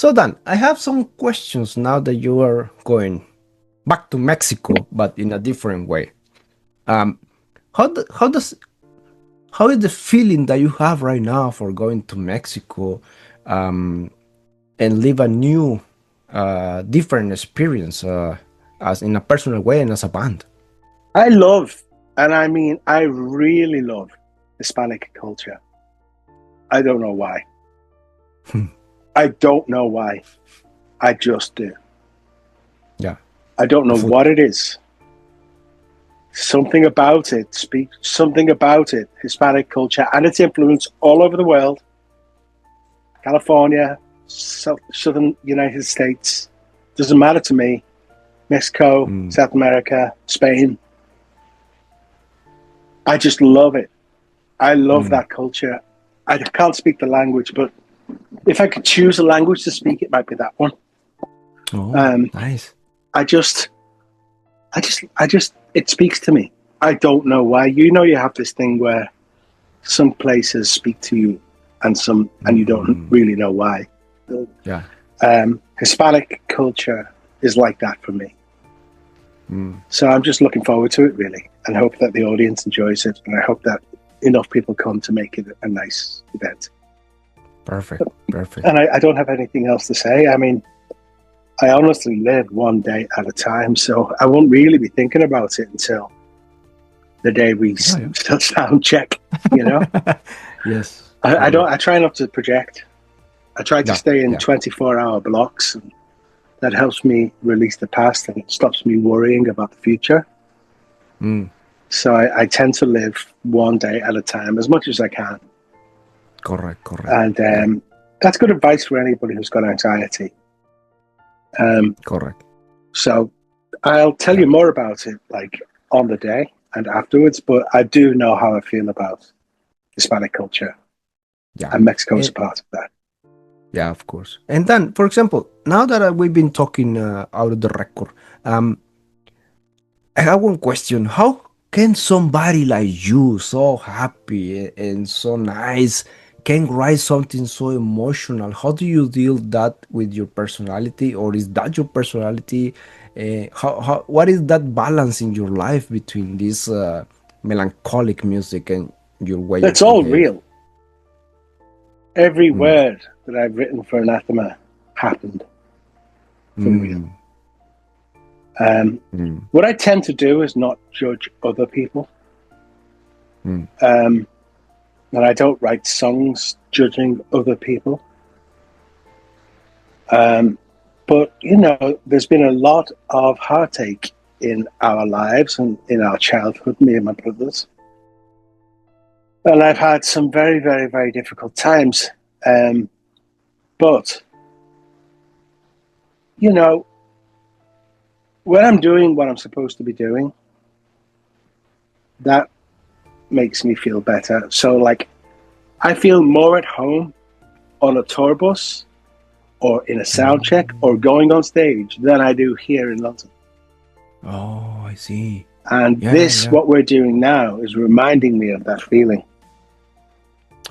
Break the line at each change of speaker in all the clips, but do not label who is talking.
So Dan, I have some questions now that you are going back to Mexico, but in a different way. Um, how does how is the feeling that you have right now for going to Mexico, um, and live a new, different experience, as in a personal way and as a band?
I love, and I mean, I really love Hispanic culture. I don't know why. I don't know why. I just do.
Yeah,
I don't
the
know
food.
what it is. Something about it speaks, something about it, Hispanic culture and its influence all over the world. California, southern United States, doesn't matter to me. Mexico,
Mm,
South America, Spain. I just love it. I love
mm.
that culture. I can't speak the language, but if I could choose a language to speak, it might be that one.
Oh,
Um,
nice.
I just, it speaks to me. I don't know why. You have this thing where some places speak to you, and you don't
Mm,
really know why.
yeah.
Hispanic culture is like that for me.
Mm,
So I'm just looking forward to it, really, and hope that the audience enjoys it, and I hope that enough people come to make it a nice event.
perfect. Perfect.
And I don't have anything else to say. I mean, I honestly live one day at a time, so I won't really be thinking about it until the day we
Oh, yeah.
sound check. You know,
Yes.
I don't.
Correct.
I try not to project. I try to
Yeah.
stay in
Yeah.
24-hour blocks, and that helps me release the past and it stops me worrying about the future.
Mm,
So I tend to live one day at a time as much as I can.
correct. Correct.
And
Yeah.
that's good advice for anybody who's got anxiety. Um,
Correct.
so I'll tell
Yeah.
you more about it like on the day and afterwards, but I do know how I feel about Hispanic culture,
Yeah.
and Mexico is
And
a part of that.
yeah, of course. And then, for example, now that we've been talking, out of the record, um, I have one question. How can somebody like you, so happy and so nice, can write something so emotional? How do you deal that with your personality, or is that your personality? What is that balance in your life between this, melancholic music and your way
It's
of
all
behave?
real. Every
Mm,
word that I've written for Anathema happened for real.
mm,
Um,
mm,
what I tend to do is not judge other people.
mm,
Um, and I don't write songs judging other people. Um, but, there's been a lot of heartache in our lives and in our childhood, me and my brothers. And I've had some very, very, very difficult times. But, you know, when I'm doing what I'm supposed to be doing, that makes me feel better. So, like, I feel more at home on a tour bus or in a sound check
mm.
or going on stage than I do here in London.
Oh, I see.
And
Yeah, yeah,
this,
yeah.
what we're doing now, is reminding me of that feeling.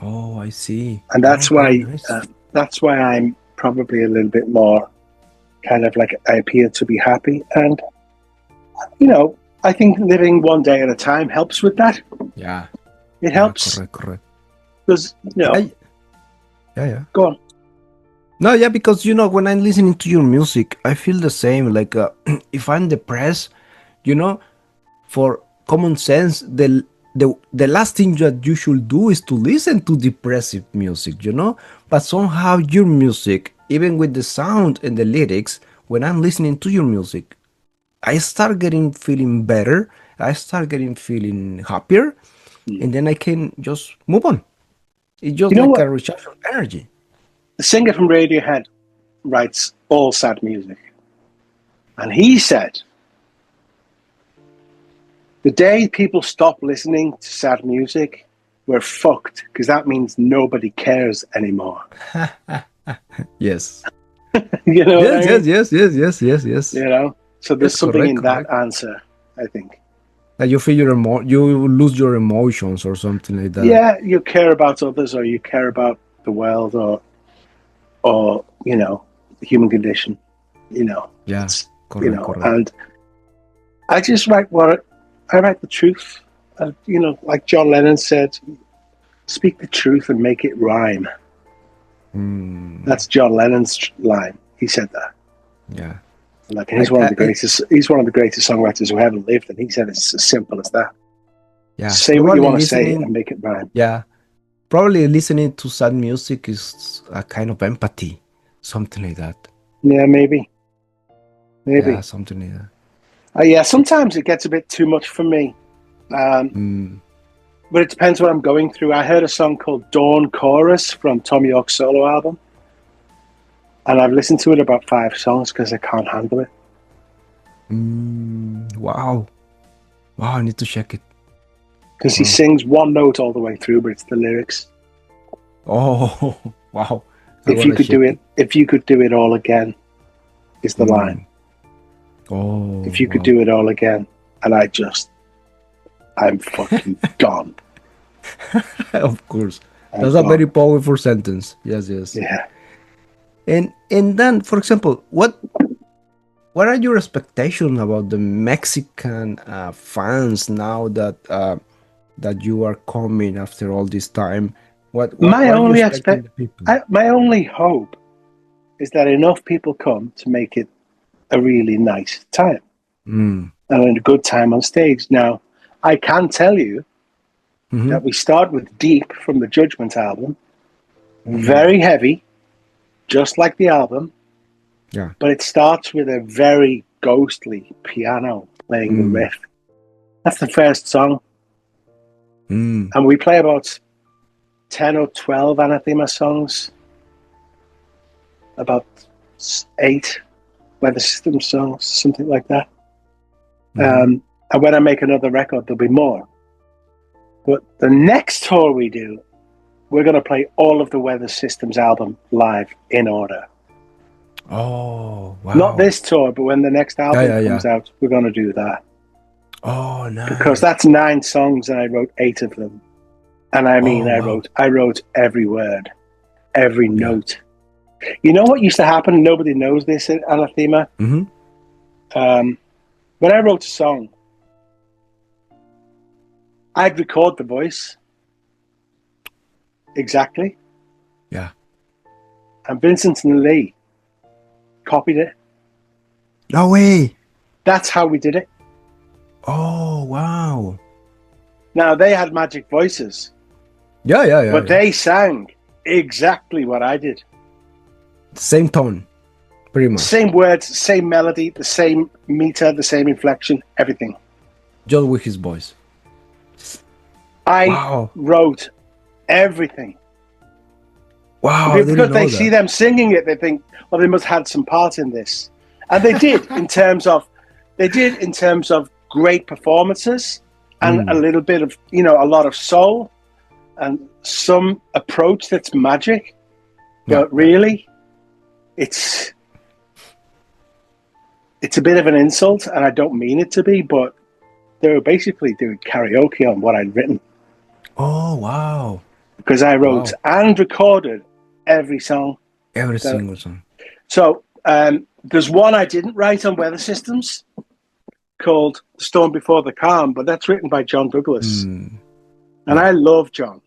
Oh, I see.
And
Oh, very nice.
that's why I'm probably a little bit more kind of like I appear to be happy. And, I think living one day at a time helps with that.
Yeah,
It
yeah,
helps
correct, correct.
because,
Yeah, yeah, yeah.
go on.
No, yeah, because when I'm listening to your music, I feel the same. Like, if I'm depressed, you know, for common sense, the last thing that you should do is to listen to depressive music. But somehow your music, even with the sound and the lyrics, when I'm listening to your music, I start getting feeling better. I start getting feeling happier,
Hmm.
and then I can just move on. It's just
You know
like
what?
a recharge of energy.
The singer from Radiohead writes all sad music. And he said, the day people stop listening to sad music, we're fucked because that means nobody cares anymore.
Yes.
You know what I
Yes,
mean?
yes, yes, yes, yes, yes, yes.
So there's
Yes,
something
correct,
in that
correct.
answer, I think.
Like you feel you lose your emotions or something like that.
Yeah, you care about others or you care about the world or the human condition.
Yeah,
It's,
correct.
and I just write the truth. Like John Lennon said, speak the truth and make it rhyme. That's John Lennon's line. He said that.
Yeah.
Like, and he's one of the greatest. He's one of the greatest songwriters who ever lived, and he said it's as simple as that.
Yeah.
Say what you want to say and make it rhyme.
Yeah. Probably listening to sad music is a kind of empathy, something like that.
Yeah, maybe.
Yeah, something like that.
Yeah, sometimes it gets a bit too much for me. But it depends what I'm going through. I heard a song called Dawn Chorus from Tom York's solo album. And I've listened to it about 5 songs because I can't handle it.
Wow, I need to check it.
Because he sings one note all the way through, but it's the lyrics.
Oh, wow.
If you could do it all again, is the line.
Oh.
If you could do it all again. And I'm fucking gone.
Of course. That's a very powerful sentence. Yes.
Yeah.
And then, for example, what are your expectations about the Mexican fans now that you are coming after all this time?
My only hope is that enough people come to make it a really nice time and a good time on stage. Now, I can tell you that we start with Deep from the Judgment album, very heavy, just like the album.
Yeah.
But it starts with a very ghostly piano playing the riff. That's the first song. And we play about 10 or 12 Anathema songs, about 8 Weather System songs, something like that. And when I make another record, there'll be more. But the next tour we do, we're going to play all of the Weather Systems album live in order.
Oh, wow.
Not this tour, but when the next album comes out, we're going to do that.
Oh, nice.
Because that's 9 songs and I wrote 8 of them. And I mean, I wrote every word, every note. You know what used to happen? Nobody knows this in Anathema. When I wrote a song, I'd record the voice exactly.
Yeah.
And Vincent and Lee copied it.
No way.
That's how we did it.
Oh, wow.
Now, they had magic voices.
Yeah.
But they sang exactly what I did.
Same tone, pretty much.
Same words, same melody, the same meter, the same inflection, everything.
Just with his voice.
I wrote everything.
Wow.
Because they see them singing it, they think, well, they must have had some part in this. And they did in terms of great performances and a little bit of, a lot of soul and some approach that's magic. But really, it's a bit of an insult, and I don't mean it to be, but they were basically doing karaoke on what I'd written.
Oh, wow.
Because I wrote and recorded every song.
Every single song.
So there's one I didn't write on Weather Systems called The Storm Before the Calm, but that's written by John Douglas. And I love John.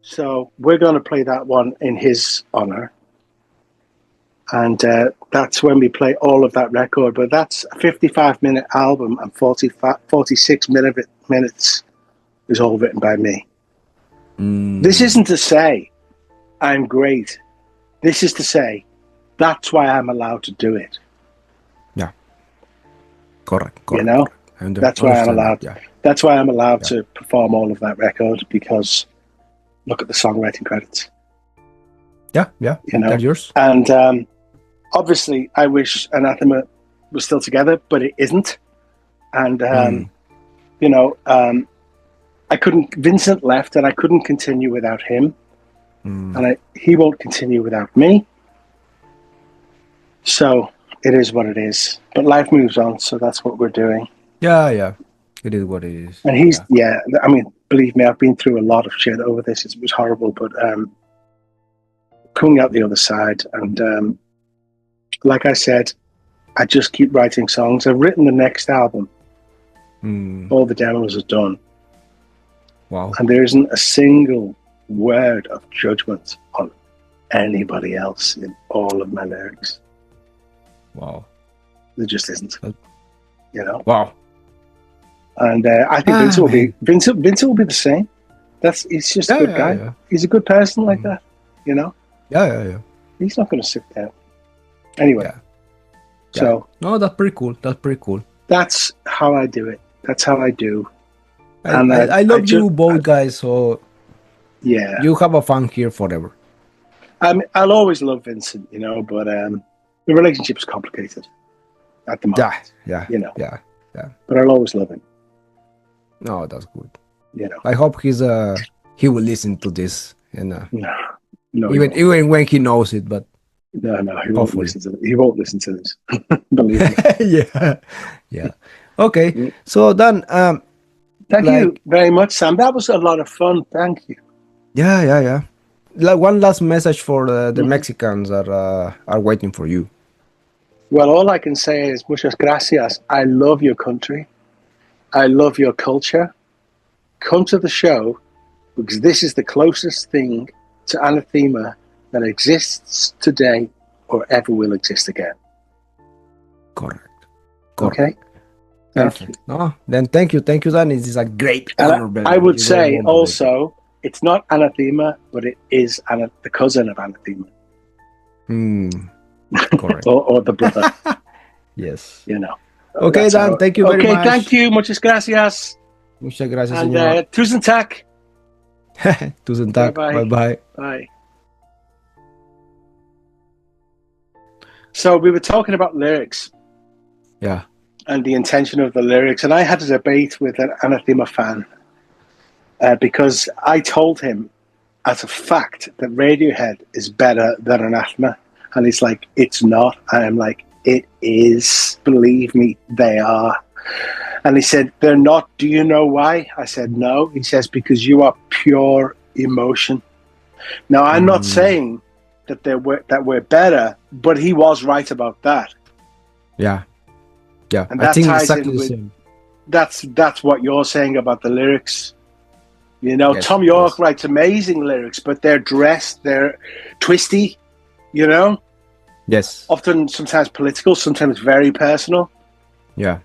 So we're going to play that one in his honor. And that's when we play all of that record. But that's a 55-minute album, and 46 minutes is all written by me. This isn't to say I'm great. This is to say that's why I'm allowed to do it.
Yeah. Correct.
That's why I'm allowed. Yeah. That's why I'm allowed to perform all of that record, because look at the songwriting credits.
Yeah. They're yours.
And obviously, I wish Anathema was still together, but it isn't. And I couldn't. Vincent left, and I couldn't continue without him, and he won't continue without me. So it is what it is. But life moves on, so that's what we're doing.
Yeah. It is what it is.
And he's I mean, believe me, I've been through a lot of shit over this. It was horrible, but coming out the other side. And like I said, I just keep writing songs. I've written the next album. All the demos are done.
Wow.
And there isn't a single word of judgment on anybody else in all of my lyrics.
Wow.
There just isn't.
Wow.
And I think Vincent will be the same. He's just a good guy.
Yeah.
He's a good person like that,
Yeah.
He's not going to sit down. Anyway.
Yeah.
So
no, that's pretty cool.
That's how I do it. That's how I do.
I love you both guys, so
yeah,
you have a fun here forever.
I'll always love Vincent, but the relationship's complicated at the moment.
Yeah.
But I'll always love him.
No, that's good.
I
hope he will listen to this, and
no,
even when he knows it, but
no, he won't listen to this. He won't listen to this. Believe
me. Yeah. Okay, so Dan,
thank you very much, Sam. That was a lot of fun. Thank you.
Yeah. Like one last message for the Mexicans that are waiting for you.
Well, all I can say is muchas gracias. I love your country. I love your culture. Come to the show because this is the closest thing to anathema that exists today or ever will exist again.
Correct.
Okay.
Perfect. No, then thank you, Dan. It is a great honor.
I would say also, it's not anathema, but it is the cousin of anathema.
Correct.
or the brother.
Yes.
Okay,
Dan. Thank you very much.
Okay, thank you. Muchas gracias.
Muchas gracias,
and,
señor.
Tusen tak.
Tusen tak. Bye.
Bye. So we were talking about lyrics.
Yeah.
And the intention of the lyrics. And I had a debate with an anathema fan because I told him as a fact that Radiohead is better than anathema. And he's like, it's not. And I'm like, it is. Believe me, they are. And he said, they're not. Do you know why? I said, no. He says, because you are pure emotion. Now, I'm not saying that we're better, but he was right about that.
Yeah.
And that
I think
ties
exactly
in
the
with,
same.
That's what you're saying about the lyrics.
Yes,
Tom York writes amazing lyrics, but they're dressed, they're twisty,
Yes.
Often, sometimes political, sometimes very personal.
Yeah.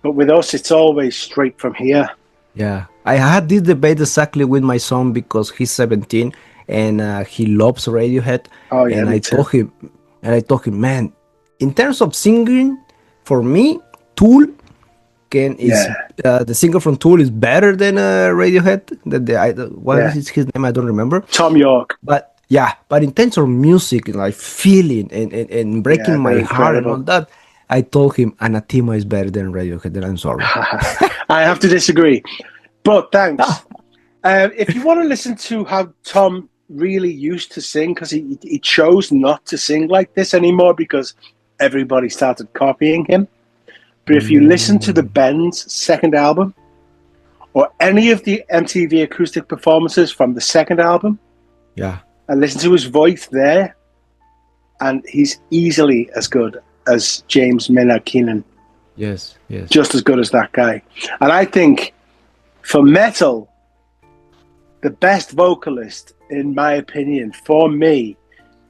But with us, it's always straight from here.
Yeah. I had this debate exactly with my son because he's 17 and he loves Radiohead.
Oh, yeah,
and I told him, man, in terms of singing, for me, Tool the singer from Tool is better than Radiohead. What is his name? I don't remember.
Tom York.
But in terms of music, like feeling and breaking my heart and all that, I told him Anathema is better than Radiohead, and I'm sorry.
I have to disagree. But thanks. If you want to listen to how Tom really used to sing, because he chose not to sing like this anymore because everybody started copying him. But if you listen to the Bends second album or any of the MTV acoustic performances from the second album, and listen to his voice there, and he's easily as good as James Maynard Keenan.
Yes.
Just as good as that guy. And I think for metal, the best vocalist, in my opinion, for me,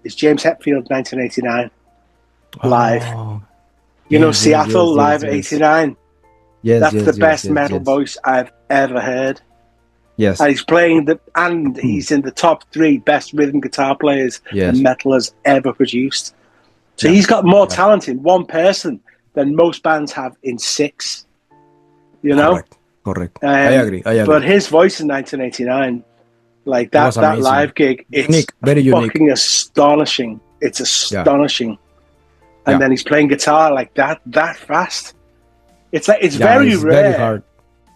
is James Hetfield, 1989, live. Seattle live at 89. That's the best metal voice I've ever heard.
Yes.
And he's playing he's in the top 3 best rhythm guitar players that metal has ever produced. So he's got more talent in one person than most bands have in 6.
Correct. I agree.
But his voice in 1989, like that live gig, it's
very
fucking astonishing. It's astonishing. And then he's playing guitar like that fast. It's very rare.
Very hard.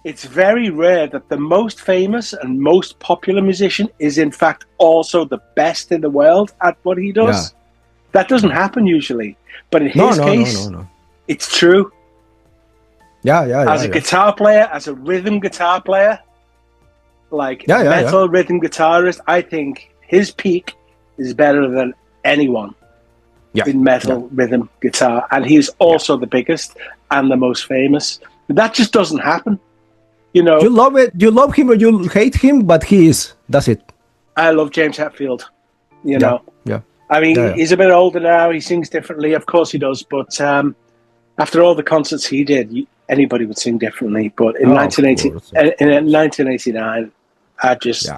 It's very rare that the most famous and most popular musician is in fact also the best in the world at what he does. Yeah. That doesn't happen usually. But in his case, it's true. As a guitar player, as a rhythm guitar player, metal rhythm guitarist, I think his peak is better than anyone in metal rhythm guitar, and he's also the biggest and the most famous. That just doesn't happen, you know.
You love it, you love him or you hate him, but he is. That's it.
I love James Hetfield, you know.
Yeah.
I mean, he's a bit older now. He sings differently, of course he does. But after all the concerts he did, anybody would sing differently. But in 1989, I just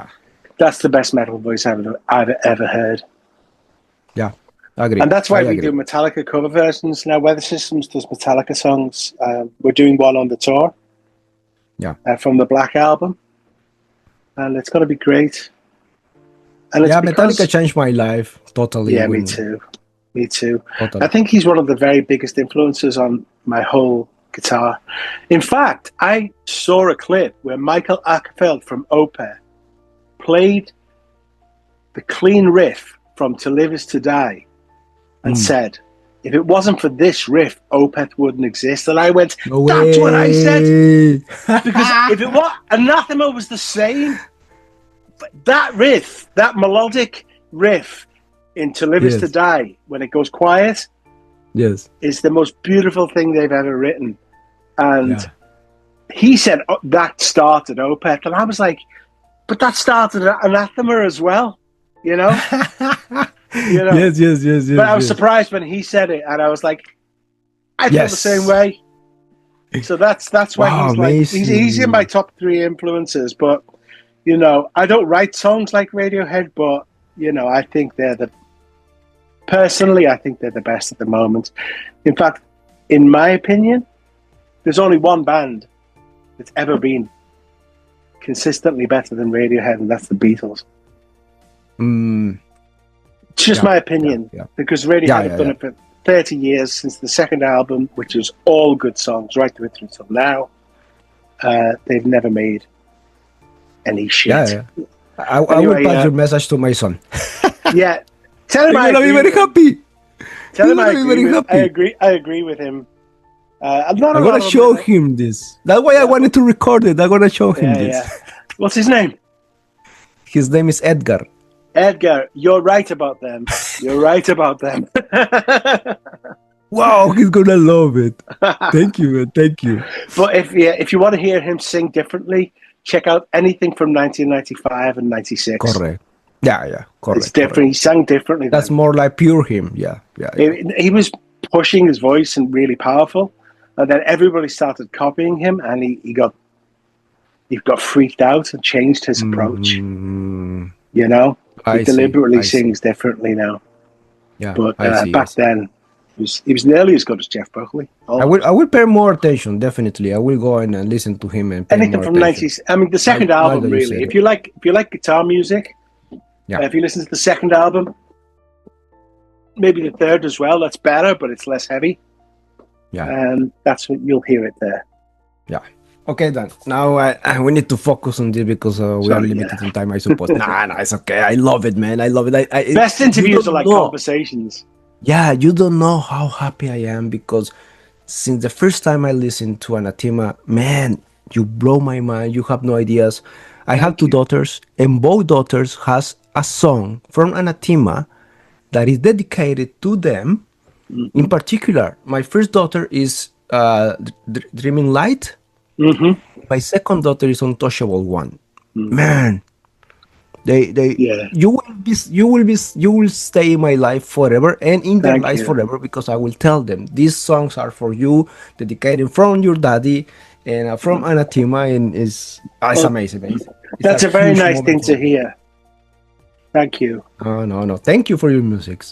that's the best metal voice I've ever heard.
Yeah, I agree.
And that's why we do Metallica cover versions now. Weather Systems does Metallica songs. We're doing one on the tour.
Yeah,
from the Black Album, and it's going to be great. And it's
Metallica changed my life totally.
Yeah, me too.
Totally.
I think he's one of the very biggest influences on my whole guitar. In fact, I saw a clip where Michael Ackerfeld from Opeth played the clean riff from To Live Is To Die and said, if it wasn't for this riff, Opeth wouldn't exist. And I went, that's what I said. Because if it was, Anathema was the same. But that riff, that melodic riff in To Live Is To Die, when it goes quiet, is the most beautiful thing they've ever written. And he said that started Opeth. And I was like, but that started Anathema as well, you know? You know?
Yes.
But I was surprised when he said it, and I was like, I feel the same way. So that's why he's like he's in my top 3 influences. But you know, I don't write songs like Radiohead, but you know, I think they're the best at the moment. In fact, in my opinion, there's only one band that's ever been consistently better than Radiohead, and that's the Beatles. It's just my opinion, because Radiohead have done it for 30 years since the second album, which is all good songs right through till now. They've never made any shit.
I will pass your message to my son.
Yeah, tell him
I'm gonna be very happy.
Tell him I agree with him. I'm
gonna show him this. That's why I wanted to record it. I'm gonna show him this.
What's his name?
His name is Edgar.
Edgar, you're right about them.
Wow, he's gonna love it. Thank you, man. Thank you.
But if you want to hear him sing differently, check out anything from 1995 and 96.
Correct. Yeah, correct.
It's different.
Correct.
He sang differently.
That's more like pure him. Yeah.
He was pushing his voice and really powerful, and then everybody started copying him, and he got freaked out and changed his approach. You know, he deliberately sings differently now.
Yeah,
but back then, he was nearly as good as Jeff Buckley.
I will pay more attention. Definitely, I will go in and listen to him and pay
anything
more
from
attention.
90s. I mean, the second album really. If you like guitar music, if you listen to the second album, maybe the third as well. That's better, but it's less heavy.
Yeah,
and that's what you'll hear it there.
Yeah. Okay, then. Now we need to focus on this because we are limited in time, I suppose. Nah, it's okay. I love it, man. I love it.
Best interviews are like conversations.
Yeah, you don't know how happy I am because since the first time I listened to Anathema, man, you blow my mind. You have no ideas. I have 2 daughters, and both daughters has a song from Anathema that is dedicated to them. In particular, my first daughter is Dreaming Light. My second daughter is Untouchable One. Man, you will stay in my life forever and in their lives forever, because I will tell them these songs are for you, dedicated from your daddy and from Anathema, and it's amazing.
That's a very nice thing to hear. Thank you.
No. Thank you for your music.